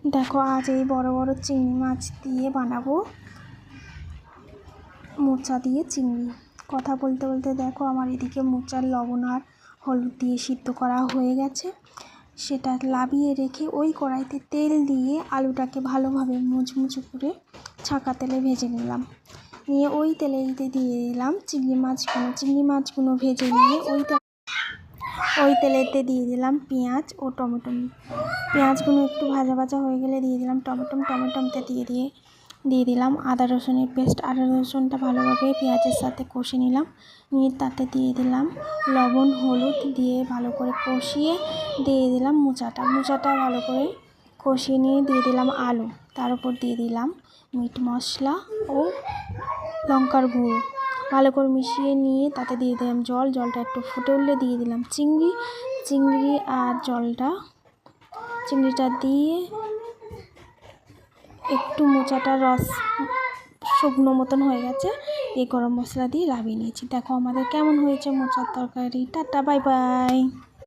দেখো আজ এই বড় বড় চিংড়ি মাছ দিয়ে বানাবো মোচা দিয়ে চিংড়ি। কথা বলতে বলতে দেখো আমার এদিকে মোচার লবণ আর হলুদ দিয়ে সিদ্ধ করা হয়ে গেছে। সেটা লাবিয়ে রেখে ওই কড়াইতে তেল দিয়ে আলুটাকে ভালোভাবে মুচমুচে করে ছাঁকা তেলে ভেজে নিলাম। নিয়ে ওই তেলেতে দিয়ে দিলাম চিংড়ি মাছগুলো ভেজে নিয়ে ওই তেলেতে দিয়ে দিলাম পেঁয়াজ ও টমেটো। পেঁয়াজগুলো একটু ভাজা ভাজা হয়ে গেলে দিয়ে দিলাম টমেটোতে দিয়ে দিলাম আদা রসুনের পেস্ট। আদা রসুনটা ভালোভাবে পেঁয়াজের সাথে কষে নিলাম। নিয়ে তাতে দিয়ে দিলাম লবণ হলুদ দিয়ে ভালো করে কষিয়ে দিয়ে দিলাম মোচাটা ভালো করে কষিয়ে নিয়ে দিয়ে দিলাম আলু। তার উপর দিয়ে দিলাম মিট মশলা ও লঙ্কার গুঁড়ো। ভালো করে মিশিয়ে নিয়ে তাতে দিয়ে দিলাম জলটা একটু ফুটে উঠলে দিয়ে দিলাম চিংড়ি আর চিংড়িটা দিয়ে একটু মোচাটার রস শুকনো মতন হয়ে গেছে। এই গরম মশলা দিয়ে লাভিয়ে নিয়েছি। দেখো আমাদের কেমন হয়েছে মোচার তরকারি। Tata, bye bye.